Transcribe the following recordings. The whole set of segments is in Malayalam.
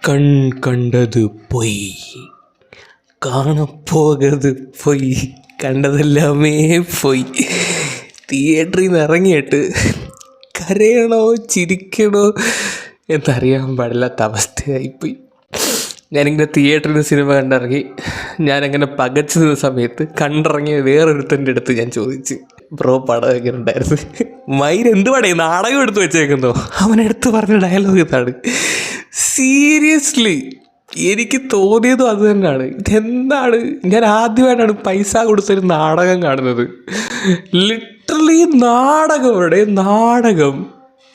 കൺ കണ്ടത് പൊയ്, കാണപ്പോകത് പൊയ്, കണ്ടതെല്ലാമേ പൊയ്. തിയേറ്ററിൽ നിന്ന് ഇറങ്ങിയിട്ട് കരയണോ ചിരിക്കണോ എന്നറിയാൻ പാടില്ലാത്ത അവസ്ഥയായിപ്പോയി. ഞാനിങ്ങനെ തിയേറ്ററിൽ നിന്ന് സിനിമ കണ്ടിറങ്ങി, ഞാനങ്ങനെ പകച്ചു നിന്ന സമയത്ത് കണ്ടിറങ്ങിയ വേറൊരുത്തൻ്റെ അടുത്ത് ഞാൻ ചോദിച്ച്, ബ്രോ പടം എങ്ങനെ ഉണ്ടായിരുന്നു? എന്ത് പടേ നാടകം എടുത്ത് വെച്ചേക്കുന്നോ? അവനെടുത്ത് പറഞ്ഞ ഡയലോഗ് ഇതാണ്. സീരിയസ്ലി എനിക്ക് തോന്നിയതും അത് തന്നെയാണ്. ഇതെന്താണ്, ഞാൻ ആദ്യമായിട്ടാണ് പൈസ കൊടുത്തൊരു നാടകം കാണുന്നത്. ലിറ്ററലി നാടകം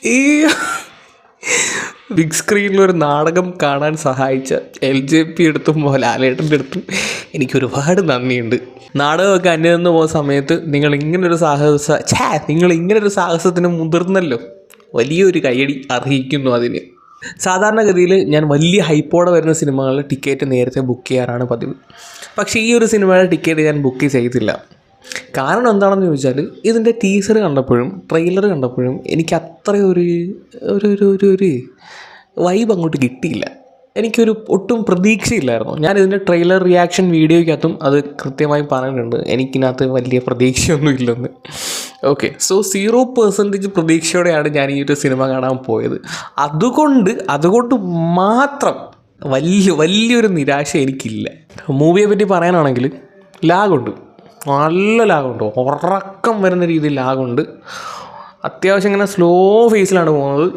ഈ ബിഗ് സ്ക്രീനിലൊരു നാടകം കാണാൻ സഹായിച്ച LJP എടുത്തും ലാലേട്ടൻ്റെ അടുത്തും എനിക്ക് ഒരുപാട് നന്ദിയുണ്ട്. നാടകമൊക്കെ അന്യം നിന്ന് പോകുന്ന സമയത്ത് നിങ്ങളിങ്ങനൊരു സാഹസത്തിന് മുതിർന്നല്ലോ, വലിയൊരു കയ്യടി അർഹിക്കുന്നു അതിന്. സാധാരണഗതിയിൽ ഞാൻ വലിയ ഹൈപ്പോടെ വരുന്ന സിനിമകളുടെ ടിക്കറ്റ് നേരത്തെ ബുക്ക് ചെയ്യാറാണ് പതിവ്. പക്ഷേ ഈ ഒരു സിനിമയുടെ ടിക്കറ്റ് ഞാൻ ബുക്ക് ചെയ്തില്ല. കാരണം എന്താണെന്ന് ചോദിച്ചാൽ, ഇതിൻ്റെ ടീസർ കണ്ടപ്പോഴും ട്രെയിലർ കണ്ടപ്പോഴും എനിക്ക് അത്ര ഒരു വൈബ് അങ്ങോട്ട് കിട്ടിയില്ല. എനിക്കൊരു ഒട്ടും പ്രതീക്ഷയില്ലായിരുന്നു. ഞാൻ ഇതിൻ്റെ ട്രെയിലർ റിയാക്ഷൻ വീഡിയോയ്ക്കകത്തും അത് കൃത്യമായി പറഞ്ഞിട്ടുണ്ട്, എനിക്കിനകത്ത് വലിയ പ്രതീക്ഷയൊന്നും ഇല്ലെന്ന്. ഓക്കെ, സോ 0% പ്രതീക്ഷയോടെയാണ് ഞാൻ ഈ ഒരു സിനിമ കാണാൻ പോയത്. അതുകൊണ്ട് മാത്രം വലിയൊരു നിരാശ എനിക്കില്ല. മൂവിയെ പറ്റി പറയാനാണെങ്കിൽ ലാഗുണ്ട്, നല്ല ലാഗുണ്ട്, ഉറക്കം വരുന്ന രീതിയിൽ ലാഗുണ്ട്. അത്യാവശ്യം ഇങ്ങനെ സ്ലോ ഫേസിലാണ് പോകുന്നത്.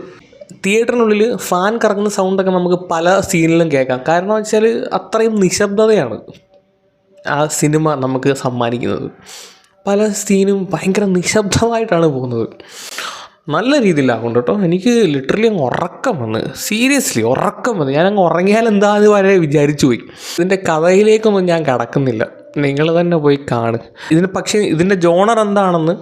തിയേറ്ററിനുള്ളിൽ ഫാൻ കറങ്ങുന്ന സൗണ്ടൊക്കെ നമുക്ക് പല സീനിലും കേൾക്കാം. കാരണം വെച്ചാൽ അത്രയും നിശബ്ദതയാണ് ആ സിനിമ നമുക്ക് സമ്മാനിക്കുന്നത്. പല സീനും ഭയങ്കര നിശബ്ദമായിട്ടാണ് പോകുന്നത്. നല്ല രീതിയിലാകുന്നുണ്ട് കേട്ടോ. എനിക്ക് ലിറ്ററലി അങ്ങ് ഉറക്കം വന്ന്, സീരിയസ്ലി ഉറക്കം വന്ന്. ഞാനങ്ങ് ഉറങ്ങിയാൽ എന്താന്ന് വരെ വിചാരിച്ചു പോയി. ഇതിൻ്റെ കഥയിലേക്കൊന്നും ഞാൻ കടക്കുന്നില്ല, നിങ്ങൾ തന്നെ പോയി കാണുക. പക്ഷേ ഇതിൻ്റെ ജോണർ എന്താണെന്ന്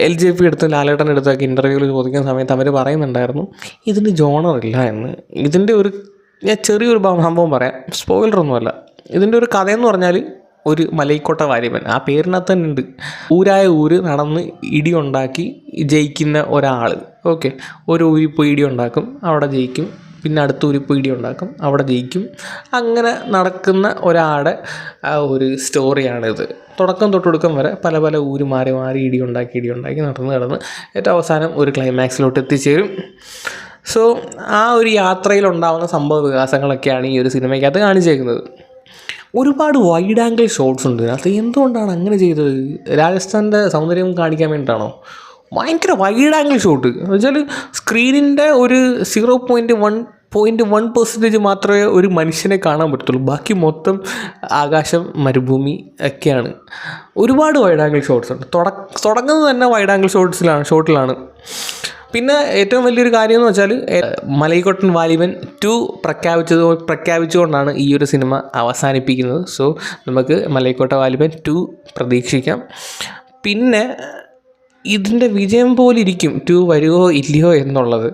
LJP എടുത്ത് ലാലേട്ടൻ്റെ അടുത്തൊക്കെ ഇൻ്റർവ്യൂവിൽ ചോദിക്കുന്ന സമയത്ത് അവർ പറയുന്നുണ്ടായിരുന്നു, ഇതിന് ജോണറില്ല എന്ന്. ഞാൻ ചെറിയൊരു സംഭവം പറയാം, സ്പോയിലറൊന്നുമല്ല. ഇതിൻ്റെ ഒരു കഥയെന്ന് പറഞ്ഞാൽ, ഒരു മലൈക്കോട്ട വാലിബൻ, ആ പേരിനകത്ത് തന്നെ ഉണ്ട്. ഊരായ ഊര് നടന്ന് ഇടിയുണ്ടാക്കി ജയിക്കുന്ന ഒരാൾ. ഓക്കെ, ഒരു ഊരിൽ പോയി ഇടിയുണ്ടാക്കും, അവിടെ ജയിക്കും. പിന്നെ അടുത്ത ഊരിൽ പോയി ഇടിയുണ്ടാക്കും, അവിടെ ജയിക്കും. അങ്ങനെ നടക്കുന്ന ഒരാളുടെ ആ ഒരു സ്റ്റോറിയാണിത്. തുടക്കം തൊട്ടൊടുക്കം വരെ പല ഊര് മാറി ഇടിയുണ്ടാക്കി നടന്ന് ഏറ്റവും അവസാനം ഒരു ക്ലൈമാക്സിലോട്ട് എത്തിച്ചേരും. സോ ആ ഒരു യാത്രയിലുണ്ടാകുന്ന സംഭവ വികാസങ്ങളൊക്കെയാണ് ഈ ഒരു സിനിമയ്ക്കകത്ത് കാണിച്ചേക്കുന്നത്. ഒരുപാട് വൈഡ് ആംഗിൾ ഷോട്ട്സ് ഉണ്ട് അത്. എന്തുകൊണ്ടാണ് അങ്ങനെ ചെയ്തത്? രാജസ്ഥാൻ്റെ സൗന്ദര്യം കാണിക്കാൻ വേണ്ടിയിട്ടാണോ? ഭയങ്കര വൈഡ് ആംഗിൾ ഷോട്ട് എന്ന് വെച്ചാൽ സ്ക്രീനിൻ്റെ ഒരു 0.1% മാത്രമേ ഒരു മനുഷ്യനെ കാണാൻ പറ്റത്തുള്ളൂ. ബാക്കി മൊത്തം ആകാശം, മരുഭൂമി ഒക്കെയാണ്. ഒരുപാട് വൈഡ് ആംഗിൾ ഷോട്ട്സ് ഉണ്ട്. തുടങ്ങുന്നത് തന്നെ വൈഡ് ആംഗിൾ ഷോട്ടിലാണ്. പിന്നെ ഏറ്റവും വലിയൊരു കാര്യം എന്ന് വെച്ചാൽ, മലൈക്കോട്ടൻ വാലിബൻ 2 പ്രഖ്യാപിച്ചുകൊണ്ടാണ് ഈ ഒരു സിനിമ അവസാനിപ്പിക്കുന്നത്. സോ നമുക്ക് മലൈക്കോട്ട വാലിബൻ 2 പ്രതീക്ഷിക്കാം. പിന്നെ ഇതിൻ്റെ വിജയം പോലിരിക്കും 2 വരുമോ ഇല്ലയോ എന്നുള്ളത്.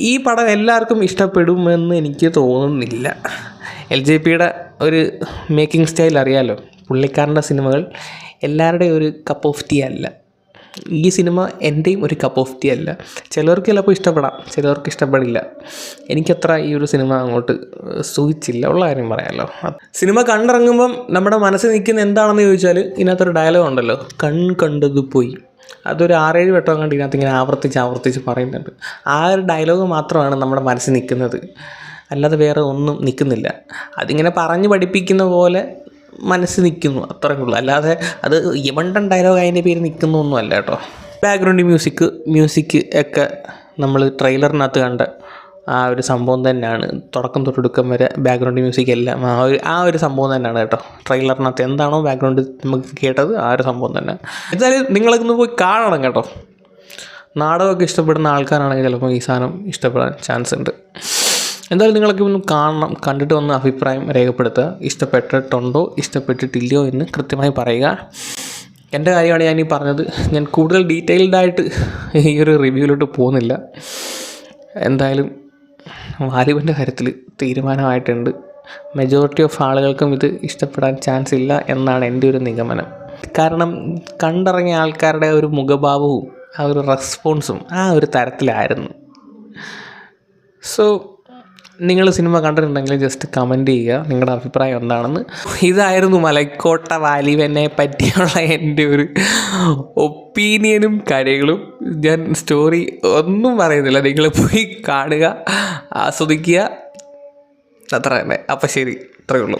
ഈ പടം എല്ലാവർക്കും ഇഷ്ടപ്പെടുമെന്ന് എനിക്ക് തോന്നുന്നില്ല. LJPയുടെ ഒരു മേക്കിംഗ് സ്റ്റൈൽ അറിയാമല്ലോ. പുള്ളിക്കാരൻ്റെ സിനിമകൾ എല്ലാവരുടെയും ഒരു കപ്പ് ഓഫ് ടീ അല്ല. ഈ സിനിമ എൻ്റെയും ഒരു കപ്പ് ഓഫ് ടീ അല്ല. ചിലർക്ക് ചിലപ്പോൾ ഇഷ്ടപ്പെടാം, ചിലർക്ക് ഇഷ്ടപ്പെടില്ല. എനിക്കത്ര ഈ ഒരു സിനിമ അങ്ങോട്ട് സൂചിച്ചില്ല, ഉള്ള കാര്യം പറയാമല്ലോ. സിനിമ കണ്ടിറങ്ങുമ്പം നമ്മുടെ മനസ്സിൽ നിൽക്കുന്ന എന്താണെന്ന് ചോദിച്ചാൽ, ഇതിനകത്തൊരു ഡയലോഗ് ഉണ്ടല്ലോ, കണ്ടത് പോയി. അതൊരു 6-7 വട്ടം കണ്ട് ഇതിനകത്ത് ഇങ്ങനെ ആവർത്തിച്ച് പറയുന്നുണ്ട്. ആ ഒരു ഡയലോഗ് മാത്രമാണ് നമ്മുടെ മനസ്സിൽ നിൽക്കുന്നത്, അല്ലാതെ വേറെ ഒന്നും നിൽക്കുന്നില്ല. അതിങ്ങനെ പറഞ്ഞ് പഠിപ്പിക്കുന്ന പോലെ മനസ്സിൽ നിൽക്കുന്നു, അത്രയേ ഉള്ളൂ. അല്ലാതെ അത് യമണ്ടൻ ഡയലോഗ് അതിൻ്റെ പേര് നിൽക്കുന്നൊന്നും അല്ല കേട്ടോ. ബാക്ക്ഗ്രൗണ്ട് മ്യൂസിക് ഒക്കെ നമ്മൾ ട്രെയിലറിനകത്ത് കണ്ട ആ ഒരു സംഭവം തന്നെയാണ്. തുടക്കം തൊട്ടൊടുക്കം വരെ ബാക്ക്ഗ്രൗണ്ട് മ്യൂസിക് എല്ലാം ആ ഒരു സംഭവം തന്നെയാണ് കേട്ടോ. ട്രെയിലറിനകത്ത് എന്താണോ ബാക്ക്ഗ്രൗണ്ട് നമുക്ക് കേട്ടത് ആ ഒരു സംഭവം തന്നെ. എന്തായാലും നിങ്ങളൊന്ന് പോയി കാണണം കേട്ടോ. നാടകമൊക്കെ ഇഷ്ടപ്പെടുന്ന ആൾക്കാരാണെങ്കിൽ ചിലപ്പോൾ ഈ സാധനം ഇഷ്ടപ്പെടാൻ ചാൻസ് ഉണ്ട്. എന്തായാലും നിങ്ങളൊക്കെ ഒന്ന് കാണണം, കണ്ടിട്ട് വന്ന് അഭിപ്രായം രേഖപ്പെടുത്തുക. ഇഷ്ടപ്പെട്ടിട്ടുണ്ടോ ഇഷ്ടപ്പെട്ടിട്ടില്ലയോ എന്ന് കൃത്യമായി പറയുക. എൻ്റെ കാര്യമാണ് ഞാനീ പറഞ്ഞത്. ഞാൻ കൂടുതൽ ഡീറ്റെയിൽഡായിട്ട് ഈ ഒരു റിവ്യൂവിലോട്ട് പോകുന്നില്ല. എന്തായാലും വാലിബൻ്റെ കാര്യത്തിൽ തീരുമാനമായിട്ടുണ്ട്. മെജോറിറ്റി ഓഫ് ആളുകൾക്കും ഇത് ഇഷ്ടപ്പെടാൻ ചാൻസ് ഇല്ല എന്നാണ് എൻ്റെ ഒരു നിഗമനം. കാരണം കണ്ടിറങ്ങിയ ആൾക്കാരുടെ ഒരു മുഖഭാവവും ആ ഒരു റെസ്പോൺസും ആ ഒരു തരത്തിലായിരുന്നു. സോ നിങ്ങൾ സിനിമ കണ്ടിട്ടുണ്ടെങ്കിൽ ജസ്റ്റ് കമൻറ്റ് ചെയ്യുക നിങ്ങളുടെ അഭിപ്രായം എന്താണെന്ന്. ഇതായിരുന്നു മലൈക്കോട്ട വാലിബനെ പറ്റിയുള്ള എൻ്റെ ഒരു ഒപ്പീനിയനും കാര്യങ്ങളും. ഞാൻ സ്റ്റോറി ഒന്നും പറയുന്നില്ല, നിങ്ങൾ പോയി കാണുക, ആസ്വദിക്കുക, അത്ര തന്നെ. അപ്പം ശരി, ഇത്രയേ ഉള്ളൂ.